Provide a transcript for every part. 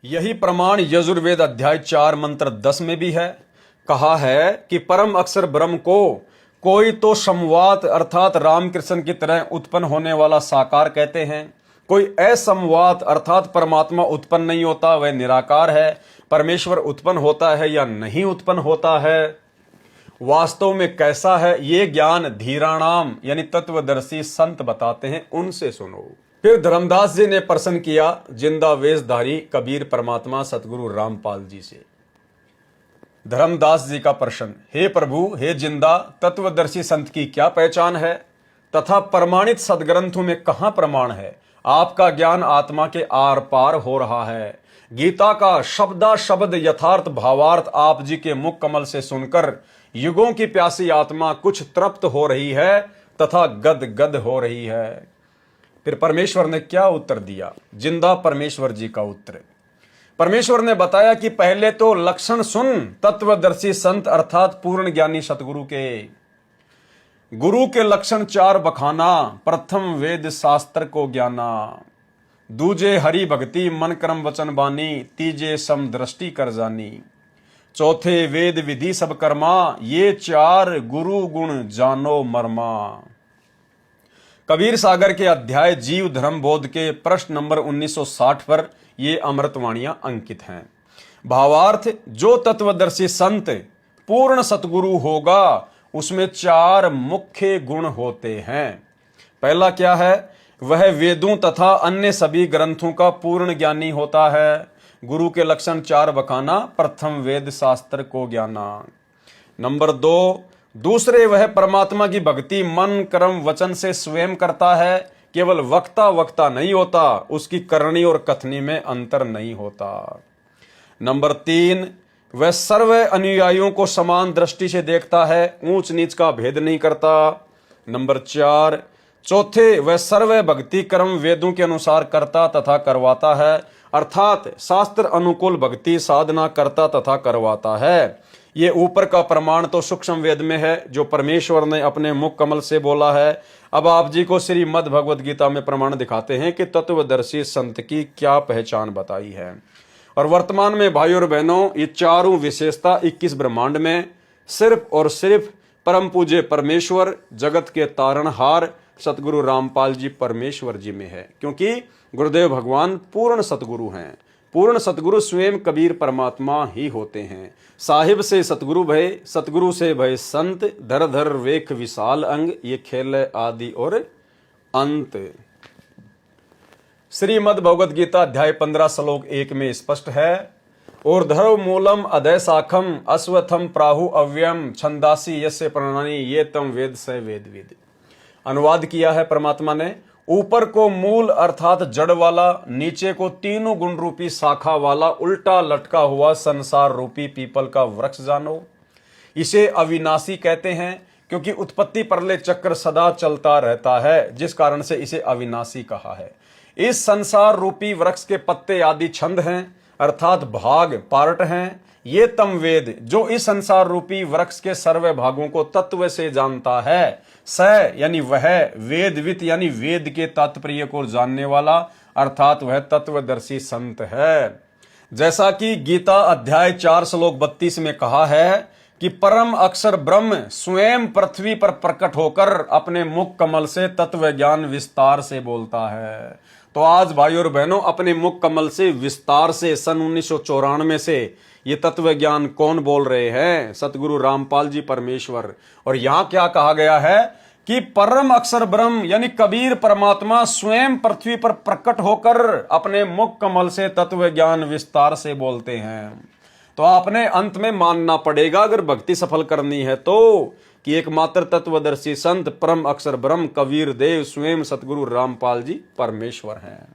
यही प्रमाण यजुर्वेद अध्याय 4 मंत्र 10 में भी है। कहा है कि परम अक्षर ब्रह्म को कोई तो समवात अर्थात रामकृष्ण की तरह उत्पन्न होने वाला साकार कहते हैं, कोई असमवात अर्थात परमात्मा उत्पन्न नहीं होता, वह निराकार है। परमेश्वर उत्पन्न होता है या नहीं उत्पन्न होता है, वास्तव में कैसा है, ये ज्ञान धीराणाम यानी तत्वदर्शी संत बताते हैं, उनसे सुनो। फिर धर्मदास जी ने प्रश्न किया जिंदा वेशधारी कबीर परमात्मा सतगुरु रामपाल जी से। धर्मदास जी का प्रश्न, हे प्रभु, हे जिंदा तत्वदर्शी संत की क्या पहचान है तथा प्रमाणित सदग्रंथों में कहां प्रमाण है? आपका ज्ञान आत्मा के आर पार हो रहा है। गीता का शब्दा शब्द यथार्थ भावार्थ आप जी के मुख कमल से सुनकर युगों की प्यासी आत्मा कुछ तृप्त हो रही है तथा गद गद हो रही है। फिर परमेश्वर ने क्या उत्तर दिया? जिंदा परमेश्वर जी का उत्तर, परमेश्वर ने बताया कि पहले तो लक्षण सुन तत्वदर्शी संत अर्थात पूर्ण ज्ञानी सतगुरु के। गुरु के लक्षण 4 बखाना, प्रथम वेद शास्त्र को ज्ञाना, दूजे हरि भक्ति मन कर्म वचन बानी, तीजे सम दृष्टि कर जानी, चौथे वेद विधि सब कर्मा, ये 4 गुरु गुण जानो मर्मा। कबीर सागर के अध्याय जीव धर्म बोध के प्रश्न नंबर 1960 पर ये अमृतवाणियां अंकित हैं। भावार्थ, जो तत्वदर्शी संत पूर्ण सतगुरु होगा उसमें 4 मुख्य गुण होते हैं। पहला क्या है? वह वेदों तथा अन्य सभी ग्रंथों का पूर्ण ज्ञानी होता है। गुरु के लक्षण 4 बखाना, प्रथम वेद शास्त्र को ज्ञाना। नंबर 2, दूसरे वह परमात्मा की भक्ति मन कर्म वचन से स्वयं करता है, केवल वक्ता वक्ता नहीं होता, उसकी करनी और कथनी में अंतर नहीं होता। नंबर 3, वह सर्व अनुयायियों को समान दृष्टि से देखता है, ऊंच नीच का भेद नहीं करता। नंबर 4, चौथे वह सर्व भक्ति कर्म वेदों के अनुसार करता तथा करवाता है, अर्थात शास्त्र अनुकूल भक्ति साधना करता तथा करवाता है। ये ऊपर का प्रमाण तो सूक्ष्म वेद में है जो परमेश्वर ने अपने मुख कमल से बोला है। अब आप जी को श्रीमद् भगवद गीता में प्रमाण दिखाते हैं कि तत्वदर्शी संत की क्या पहचान बताई है। और वर्तमान में भाई और बहनों, ये चारों विशेषता 21 ब्रह्मांड में सिर्फ और सिर्फ परम पूज्य परमेश्वर जगत के तारणहार सतगुरु रामपाल जी परमेश्वर जी में है, क्योंकि गुरुदेव भगवान पूर्ण सतगुरु हैं। पूर्ण सतगुरु स्वयं कबीर परमात्मा ही होते हैं। साहिब से सतगुरु भय, सतगुरु से भय संत, धर धर वेख विशाल अंग, ये खेल आदि और अंत। श्रीमद् भगवद गीता अध्याय 15 श्लोक 1 में स्पष्ट है, और धर्व मूलम अदय शाखम अश्वत्थम प्राहु अव्ययम छंदासी यस्य प्रणानी ये तम वेद से वेद विद। अनुवाद किया है परमात्मा ने, ऊपर को मूल अर्थात जड़ वाला, नीचे को तीनों गुण रूपी शाखा वाला उल्टा लटका हुआ संसार रूपी पीपल का वृक्ष जानो। इसे अविनाशी कहते हैं क्योंकि उत्पत्ति प्रलय चक्र सदा चलता रहता है, जिस कारण से इसे अविनाशी कहा है। इस संसार रूपी वृक्ष के पत्ते आदि छंद हैं अर्थात भाग पार्ट हैं। ये तम वेद जो इस संसार रूपी वृक्ष के सर्व भागों को तत्व से जानता है, स यानी वह, वेदवित यानी वेद के तात्पर्य को जानने वाला अर्थात वह तत्वदर्शी संत है। जैसा कि गीता अध्याय 4 श्लोक 32 में कहा है कि परम अक्षर ब्रह्म स्वयं पृथ्वी पर प्रकट होकर अपने मुख कमल से तत्व ज्ञान विस्तार से बोलता है। तो आज भाई और बहनों, अपने मुख कमल से विस्तार से सन 1994 से ये तत्व ज्ञान कौन बोल रहे हैं? सतगुरु रामपाल जी परमेश्वर। और यहां क्या कहा गया है कि परम अक्षर ब्रह्म यानी कबीर परमात्मा स्वयं पृथ्वी पर प्रकट होकर अपने मुख कमल से तत्व ज्ञान विस्तार से बोलते हैं। तो आपने अंत में मानना पड़ेगा, अगर भक्ति सफल करनी है तो, कि एकमात्र तत्वदर्शी संत परम अक्षर ब्रह्म कबीर देव स्वयं सतगुरु रामपाल जी परमेश्वर हैं।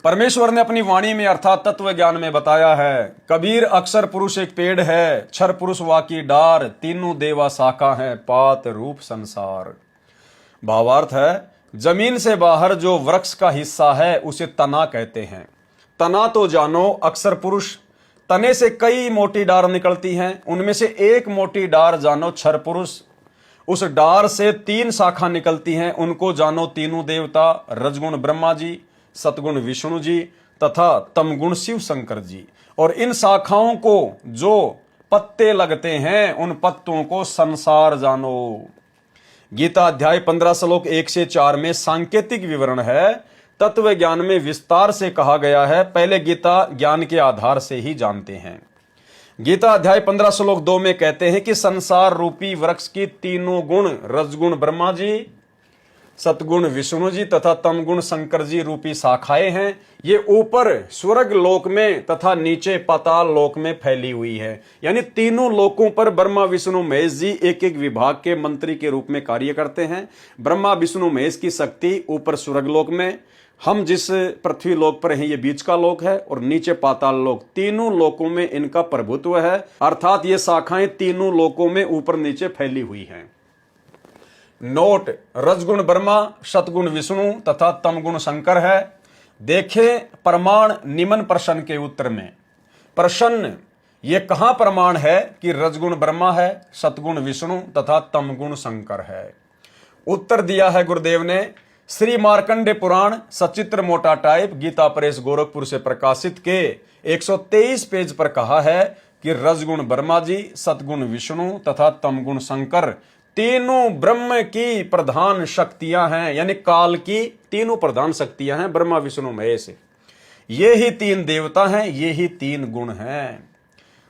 परमेश्वर ने अपनी वाणी में अर्थात तत्व ज्ञान में बताया है, कबीर अक्षर पुरुष एक पेड़ है, क्षर पुरुष वाकी डार, तीनों देवा शाखा है, पात रूप संसार। भावार्थ है, जमीन से बाहर जो वृक्ष का हिस्सा है उसे तना कहते हैं। तना तो जानो अक्षर पुरुष, तने से कई मोटी डार निकलती हैं, उनमें से एक मोटी डार जानो क्षर पुरुष। उस डार से 3 शाखा निकलती हैं, उनको जानो तीनों देवता, रजगुण ब्रह्मा जी, सतगुण विष्णु जी, तथा तमगुण शिव शंकर जी। और इन शाखाओं को जो पत्ते लगते हैं उन पत्तों को संसार जानो। गीता अध्याय 15 श्लोक 1 से 4 में सांकेतिक विवरण है। तत्व ज्ञान में विस्तार से कहा गया है। पहले गीता ज्ञान के आधार से ही जानते हैं। गीता अध्याय 15 श्लोक 2 में कहते हैं कि संसार रूपी वृक्ष की तीनों गुण, रजगुण ब्रह्मा जी, सतगुण विष्णु जी तथा तमगुण शंकर जी रूपी शाखाएं हैं। ये ऊपर स्वर्ग लोक में तथा नीचे पाताल लोक में फैली हुई है। यानी तीनों लोकों पर ब्रह्मा विष्णु महेश जी एक एक विभाग के मंत्री के रूप में कार्य करते हैं। ब्रह्मा विष्णु महेश की शक्ति ऊपर स्वर्ग लोक में, हम जिस पृथ्वी लोक पर हैं ये बीच का लोक है, और नीचे पाताल लोक, तीनों लोकों में इनका प्रभुत्व है। अर्थात ये शाखाएं तीनों लोकों में ऊपर नीचे फैली हुई हैं। नोट, रजगुण ब्रह्मा, सतगुण विष्णु तथा तमगुण शंकर है। देखें प्रमाण निम्न प्रश्न के उत्तर में। प्रश्न, ये कहां प्रमाण है कि रजगुण ब्रह्मा है, सतगुण विष्णु तथा तमगुण शंकर है? उत्तर दिया है गुरुदेव ने श्री मार्कंडे पुराण सचित्र मोटा टाइप गीता प्रेस गोरखपुर से प्रकाशित के 123 पेज पर कहा है कि रजगुण ब्रह्मा जी, सतगुण विष्णु तथा तमगुण शंकर तीनों ब्रह्म की प्रधान शक्तियां हैं। यानी काल की तीनों प्रधान शक्तियां हैं, ब्रह्मा विष्णु महेश। ये ही तीन देवता हैं, ये ही तीन गुण हैं।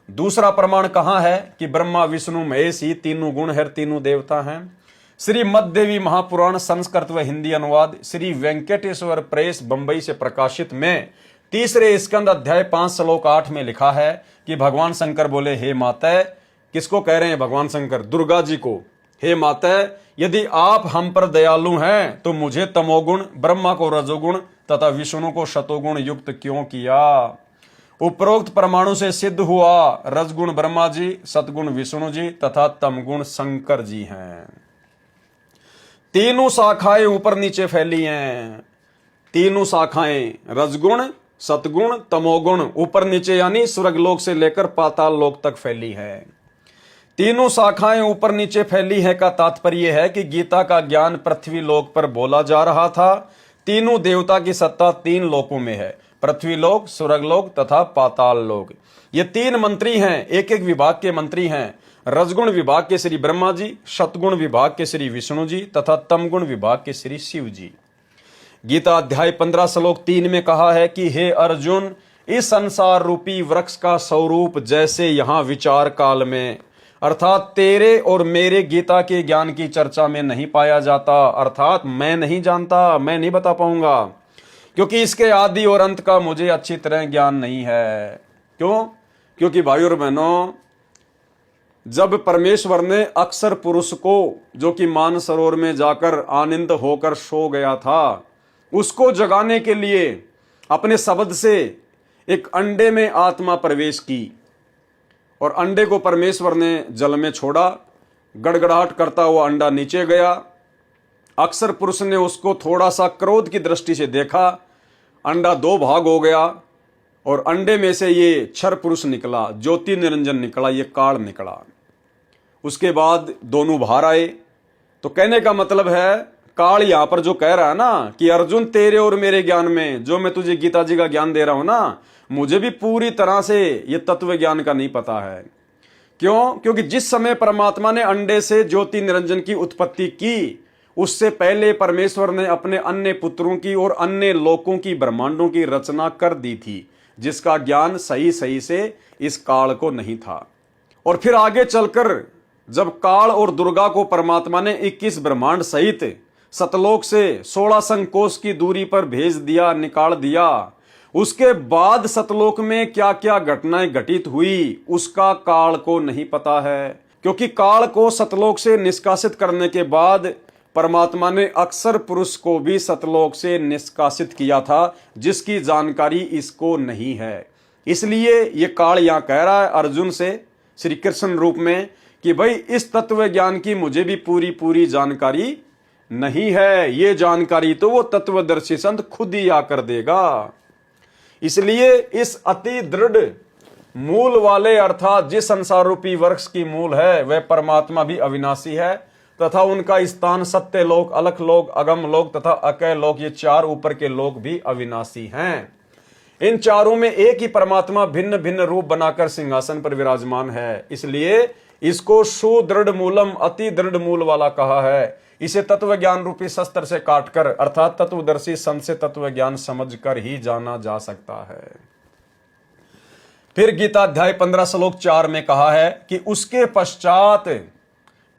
दूसरा प्रमाण कहां है कि ब्रह्मा विष्णु महेश ही तीनों गुण है, तीनों देवता हैं? श्री मध्देवी महापुराण संस्कृत व हिंदी अनुवाद श्री वेंकटेश्वर प्रेस बंबई से प्रकाशित में 3 स्कंद अध्याय 5 श्लोक 8 में लिखा है कि भगवान शंकर बोले, हे माता, किसको कह रहे हैं भगवान शंकर? दुर्गा जी को। हे माता, यदि आप हम पर दयालु हैं तो मुझे तमोगुण, ब्रह्मा को रजोगुण तथा विष्णु को शतोगुण युक्त क्यों किया? उपरोक्त परमाणु से सिद्ध हुआ रजगुण ब्रह्मा जी, सतगुण विष्णु जी तथा तमगुण शंकर जी हैं। तीनों शाखाएं ऊपर नीचे फैली हैं। तीनों शाखाएं रजगुण, सतगुण, तमोगुण ऊपर नीचे यानी स्वर्गलोक से लेकर पाताल लोक तक फैली है। तीनों शाखाएं ऊपर नीचे फैली है का तात्पर्य है कि गीता का ज्ञान पृथ्वी लोक पर बोला जा रहा था। तीनों देवता की सत्ता 3 लोकों में है, पृथ्वी लोक, स्वर्गलोक तथा पाताल लोक। ये 3 मंत्री हैं, एक एक विभाग के मंत्री हैं। रजगुण विभाग के श्री ब्रह्मा जी, सतगुण विभाग के श्री विष्णु जी तथा तमगुण विभाग के श्री शिव जी। गीता अध्याय 15 श्लोक 3 में कहा है कि हे अर्जुन, इस संसार रूपी वृक्ष का स्वरूप जैसे यहां विचार काल में, अर्थात तेरे और मेरे गीता के ज्ञान की चर्चा में नहीं पाया जाता। अर्थात मैं नहीं जानता, मैं नहीं बता पाऊंगा, क्योंकि इसके आदि और अंत का मुझे अच्छी तरह ज्ञान नहीं है। क्यों? क्योंकि भाई और बहनों, जब परमेश्वर ने अक्षर पुरुष को, जो कि मानसरोवर में जाकर आनंद होकर सो गया था, उसको जगाने के लिए अपने शब्द से एक अंडे में आत्मा प्रवेश की, और अंडे को परमेश्वर ने जल में छोड़ा। गड़गड़ाहट करता हुआ अंडा नीचे गया। अक्षर पुरुष ने उसको थोड़ा सा क्रोध की दृष्टि से देखा। अंडा 2 भाग हो गया और अंडे में से ये क्षर पुरुष निकला, ज्योति निरंजन निकला, ये काल निकला। उसके बाद दोनों बाहर आए। तो कहने का मतलब है, काल यहां पर जो कह रहा है ना कि अर्जुन, तेरे और मेरे ज्ञान में, जो मैं तुझे गीता जी का ज्ञान दे रहा हूं ना, मुझे भी पूरी तरह से ये तत्व ज्ञान का नहीं पता है। क्यों? क्योंकि जिस समय परमात्मा ने अंडे से ज्योति निरंजन की उत्पत्ति की, उससे पहले परमेश्वर ने अपने अन्य पुत्रों की और अन्य लोकों की, ब्रह्मांडों की रचना कर दी थी, जिसका ज्ञान सही से इस काल को नहीं था। और फिर आगे चलकर जब काल और दुर्गा को परमात्मा ने 21 ब्रह्मांड सहित सतलोक से 16 संकोश की दूरी पर भेज दिया, निकाल दिया, उसके बाद सतलोक में क्या क्या घटनाएं घटित हुई उसका काल को नहीं पता है। क्योंकि काल को सतलोक से निष्कासित करने के बाद परमात्मा ने अक्षर पुरुष को भी सतलोक से निष्कासित किया था, जिसकी जानकारी इसको नहीं है। इसलिए ये काल यहां कह रहा है अर्जुन से श्री कृष्ण रूप में कि भाई, इस तत्व ज्ञान की मुझे भी पूरी जानकारी नहीं है। ये जानकारी तो वो तत्वदर्शी संत खुद ही आकर देगा। इसलिए इस अति दृढ़ मूल वाले, अर्थात जिस संसार रूपी वृक्ष की मूल है, वह परमात्मा भी अविनाशी है तथा उनका स्थान सत्य लोक, अलख लोक, अगम लोक तथा अकय लोक, ये 4 ऊपर के लोक भी अविनाशी हैं। इन चारों में एक ही परमात्मा भिन्न भिन्न रूप बनाकर सिंहासन पर विराजमान है, इसलिए इसको सुदृढ़ मूलम अति दृढ़ मूल वाला कहा है। इसे तत्व ज्ञान रूपी शस्त्र से काटकर अर्थात तत्वदर्शी संत से तत्व ज्ञान समझकर ही जाना जा सकता है। फिर गीता अध्याय 15 श्लोक 4 में कहा है कि उसके पश्चात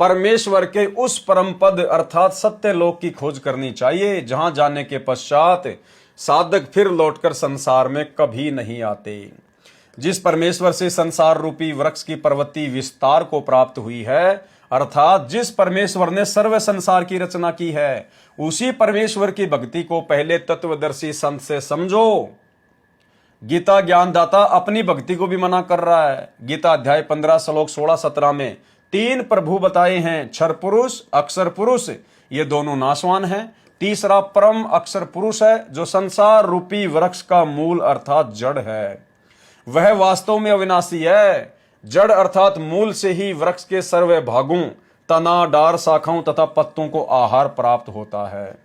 परमेश्वर के उस परम पद अर्थात सत्य लोक की खोज करनी चाहिए, जहां जाने के पश्चात साधक फिर लौटकर संसार में कभी नहीं आते। जिस परमेश्वर से संसार रूपी वृक्ष की प्रवृत्ति विस्तार को प्राप्त हुई है, अर्थात जिस परमेश्वर ने सर्व संसार की रचना की है, उसी परमेश्वर की भक्ति को पहले तत्वदर्शी संत से समझो। गीता ज्ञानदाता अपनी भक्ति को भी मना कर रहा है। गीता अध्याय 15 श्लोक 16-17 में 3 प्रभु बताए हैं, क्षर पुरुष, अक्षर पुरुष, ये दोनों नाशवान हैं। तीसरा परम अक्षर पुरुष है, जो संसार रूपी वृक्ष का मूल अर्थात जड़ है। वह वास्तव में अविनाशी है। जड़ अर्थात मूल से ही वृक्ष के सर्व भागों, तना, डार, शाखाओं तथा पत्तों को आहार प्राप्त होता है।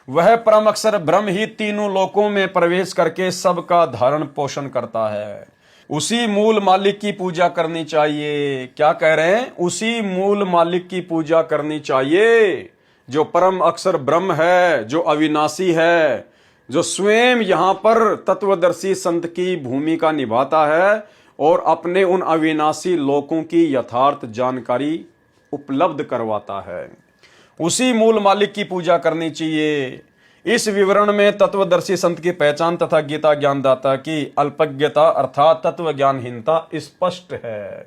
वह परम अक्षर ब्रह्म ही तीनों लोकों में प्रवेश करके सबका धारण पोषण करता है। उसी मूल मालिक की पूजा करनी चाहिए। क्या कह रहे हैं? उसी मूल मालिक की पूजा करनी चाहिए, जो परम अक्षर ब्रह्म है, जो अविनाशी है, जो स्वयं यहां पर तत्वदर्शी संत की भूमिका निभाता है और अपने उन अविनाशी लोकों की यथार्थ जानकारी उपलब्ध करवाता है। उसी मूल मालिक की पूजा करनी चाहिए। इस विवरण में तत्वदर्शी संत की पहचान तथा गीता ज्ञानदाता की अल्पज्ञता अर्थात तत्व ज्ञानहीनता स्पष्ट है।